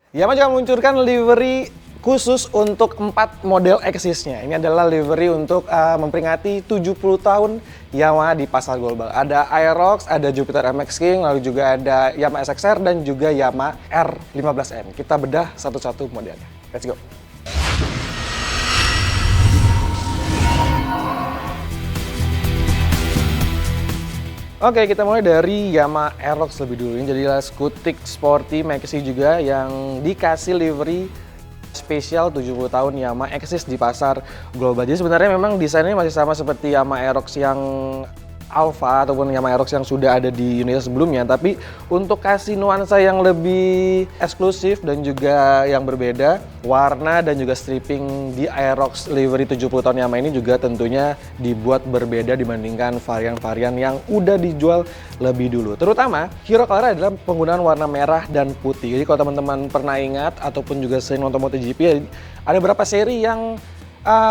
Yamaha juga meluncurkan livery khusus untuk 4 model Exis-nya. Ini adalah livery untuk memperingati 70 tahun Yamaha di pasar global. Ada Aerox, ada Jupiter MX King, lalu juga ada Yamaha SXR dan juga Yamaha R15M. Kita bedah satu-satu modelnya. Let's go! Oke, kita mulai dari Yamaha Aerox lebih dulu. Ini jadilah skutik sporty maxi juga yang dikasih livery spesial 70 tahun Yamaha Exis di pasar global. Jadi sebenarnya memang desainnya masih sama seperti Yamaha Aerox yang Alpha ataupun Yamaha Aerox yang sudah ada di Indonesia sebelumnya, tapi untuk kasih nuansa yang lebih eksklusif dan juga yang berbeda, warna dan juga stripping di Aerox livery 70 tahun Yamaha ini juga tentunya dibuat berbeda dibandingkan varian-varian yang udah dijual lebih dulu. Terutama hero color adalah penggunaan warna merah dan putih. Jadi kalau teman-teman pernah ingat ataupun juga sering nonton MotoGP, ada beberapa seri yang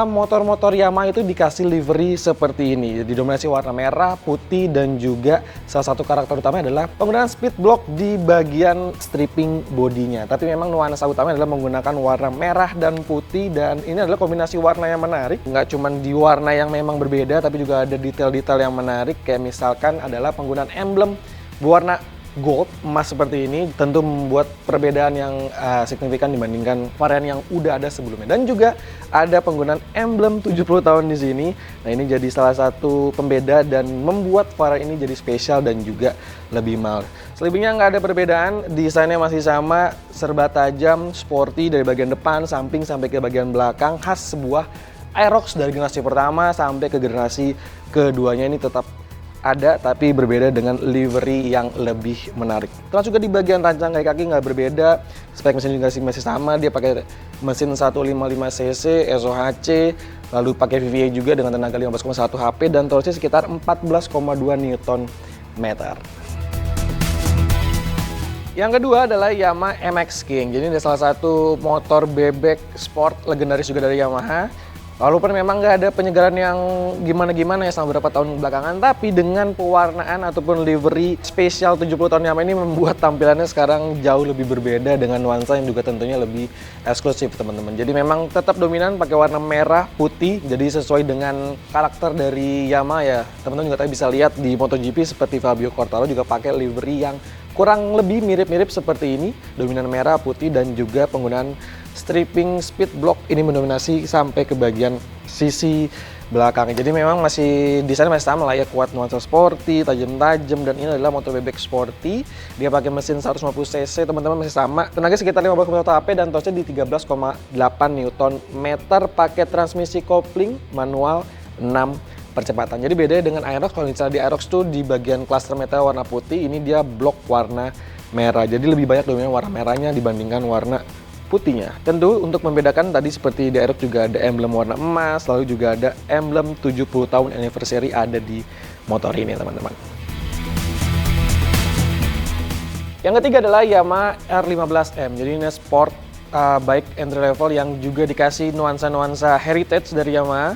motor-motor Yamaha itu dikasih livery seperti ini. Didominasi warna merah, putih, dan juga salah satu karakter utama adalah penggunaan speed block di bagian stripping bodinya. Tapi memang nuansa utama adalah menggunakan warna merah dan putih, dan ini adalah kombinasi warna yang menarik. Nggak cuma di warna yang memang berbeda, tapi juga ada detail-detail yang menarik. Kayak misalkan adalah penggunaan emblem berwarna gold, emas seperti ini tentu membuat perbedaan yang signifikan dibandingkan varian yang udah ada sebelumnya. Dan juga ada penggunaan emblem 70 tahun di sini. Nah, ini jadi salah satu pembeda dan membuat varian ini jadi spesial dan juga lebih mahal. Selebihnya nggak ada perbedaan, desainnya masih sama, serba tajam, sporty dari bagian depan, samping sampai ke bagian belakang, khas sebuah Aerox dari generasi pertama sampai ke generasi keduanya. Ini tetap ada tapi berbeda dengan livery yang lebih menarik. Terus juga di bagian rancang kaki nggak berbeda, spek mesin juga masih sama, dia pakai mesin 155cc SOHC, lalu pakai VVA juga dengan tenaga 15,1 HP dan torsinya sekitar 14,2 Nm. Yang kedua adalah Yamaha MX King. Jadi ini salah satu motor bebek sport legendaris juga dari Yamaha. Walaupun memang nggak ada penyegaran yang gimana-gimana ya selama beberapa tahun belakangan, tapi dengan pewarnaan ataupun livery spesial 70 tahun Yamaha ini membuat tampilannya sekarang jauh lebih berbeda dengan nuansa yang juga tentunya lebih eksklusif, teman-teman. Jadi memang tetap dominan pakai warna merah putih, jadi sesuai dengan karakter dari Yamaha ya. Teman-teman juga tadi bisa lihat di MotoGP seperti Fabio Quartararo juga pakai livery yang kurang lebih mirip-mirip seperti ini, dominan merah putih dan juga penggunaan stripping speed block ini mendominasi sampai ke bagian sisi belakang. Jadi memang masih desainnya masih sama lah ya, kuat nuansa sporty, tajam-tajam, dan ini adalah motor bebek sporty. Dia pakai mesin 150cc, teman-teman, masih sama. Tenaga sekitar 15,1 HP dan torsinya di 13,8 Nm, pakai transmisi kopling manual 6 percepatan. Jadi beda dengan Aerox. Kalau misalnya di Aerox tuh di bagian cluster metal warna putih, ini dia blok warna merah. Jadi lebih banyak dominan warna merahnya dibandingkan warna putihnya. Tentu untuk membedakan tadi seperti di Aerox juga ada emblem warna emas, lalu juga ada emblem 70 tahun anniversary ada di motor ini, teman-teman. Yang ketiga adalah Yamaha R15M. Jadi ini sport bike entry level yang juga dikasih nuansa-nuansa heritage dari Yamaha,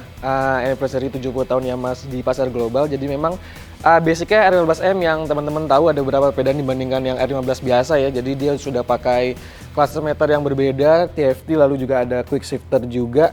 anniversary 70 tahun Yamaha di pasar global. Jadi memang basicnya R15M yang teman-teman tahu ada beberapa perbedaan dibandingkan yang R15 biasa ya. Jadi dia sudah pakai cluster meter yang berbeda, TFT, lalu juga ada quick shifter juga.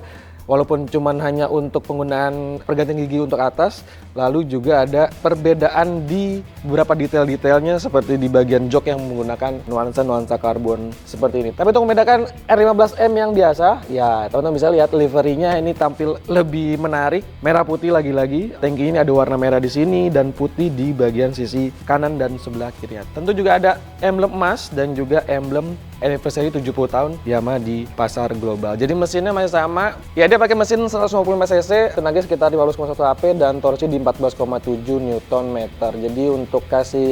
Walaupun cuman hanya untuk penggunaan pergantian gigi untuk atas, lalu juga ada perbedaan di beberapa detail-detailnya seperti di bagian jok yang menggunakan nuansa-nuansa karbon seperti ini. Tapi untuk membedakan R15M yang biasa, ya teman-teman bisa lihat liverynya ini tampil lebih menarik, merah putih lagi-lagi. Tangki ini ada warna merah di sini dan putih di bagian sisi kanan dan sebelah kiri. Tentu juga ada emblem emas dan juga emblem anniversary 70 tahun Yamaha di pasar global. Jadi mesinnya masih sama. Ya dia pakai mesin 155cc, tenaga sekitar 15,1 HP dan torsi di 14,7 Nm. Jadi untuk kasih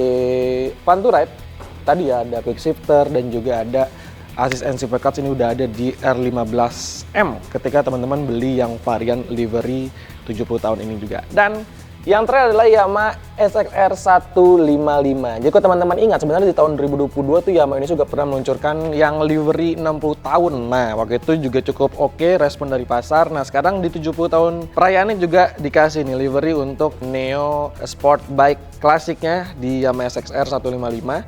fun to ride, tadi ya ada quick shifter dan juga ada assist and super clutch ini udah ada di R15M ketika teman-teman beli yang varian livery 70 tahun ini juga. Dan yang terakhir adalah Yamaha SXR 155. Jadi kalau teman-teman ingat, sebenarnya di tahun 2022 tuh Yamaha ini juga pernah meluncurkan yang livery 60 tahun. Nah, waktu itu juga cukup oke respon dari pasar. Nah, sekarang di 70 tahun perayaannya juga dikasih nih livery untuk Neo Sport Bike klasiknya di Yamaha SXR 155.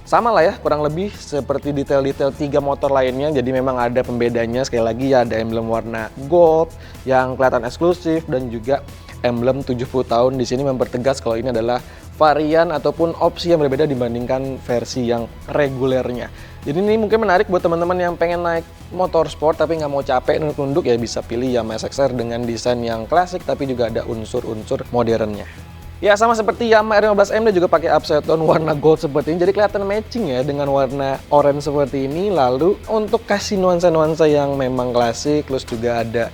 sama lah ya, kurang lebih seperti detail-detail 3 motor lainnya. Jadi memang ada pembedanya, sekali lagi ya, ada emblem warna gold yang kelihatan eksklusif dan juga emblem 70 tahun di sini mempertegas kalau ini adalah varian ataupun opsi yang berbeda dibandingkan versi yang regulernya. Jadi ini mungkin menarik buat teman-teman yang pengen naik motor sport tapi nggak mau capek nunduk-nunduk, ya bisa pilih Yamaha SXR dengan desain yang klasik tapi juga ada unsur-unsur modernnya. Ya sama seperti Yamaha R15M, dia juga pakai upside down warna gold seperti ini, jadi kelihatan matching ya dengan warna orange seperti ini. Lalu untuk kasih nuansa-nuansa yang memang klasik, terus juga ada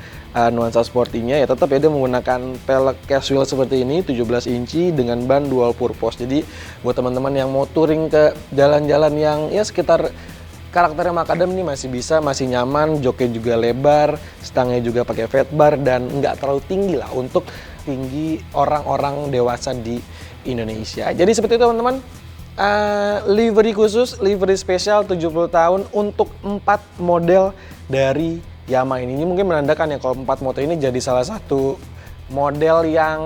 nuansa sportinya, ya tetap ya dia menggunakan pelek casual seperti ini 17 inci dengan ban dual purpose. Jadi buat teman-teman yang mau touring ke jalan-jalan yang ya sekitar karakternya Macadam nih masih bisa, masih nyaman, joknya juga lebar, stangnya juga pakai fat bar dan nggak terlalu tinggi lah untuk tinggi orang-orang dewasa di Indonesia. Jadi seperti itu teman-teman, livery khusus, livery spesial 70 tahun untuk 4 model dari Yamaha ini. Ini mungkin menandakan ya kalau 4 motor ini jadi salah satu model yang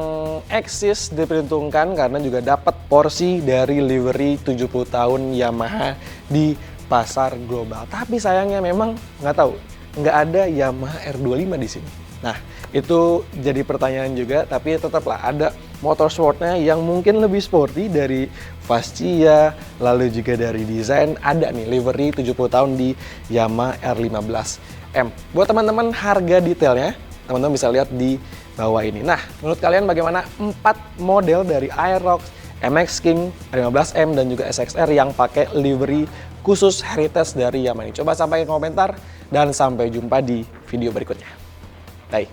eksis diperhitungkan karena juga dapat porsi dari livery 70 tahun Yamaha di pasar global. Tapi sayangnya memang nggak ada Yamaha R25 di sini. Nah, itu jadi pertanyaan juga, tapi tetaplah ada motorsportnya yang mungkin lebih sporty dari fascia, lalu juga dari desain. Ada nih livery 70 tahun di Yamaha R15M. Buat teman-teman harga detailnya, teman-teman bisa lihat di bawah ini. Nah, menurut kalian bagaimana 4 model dari Aerox, MX King, R15M, dan juga SXR yang pakai livery khusus heritage dari Yamaha ini? Coba sampaikan komentar dan sampai jumpa di video berikutnya. Bye.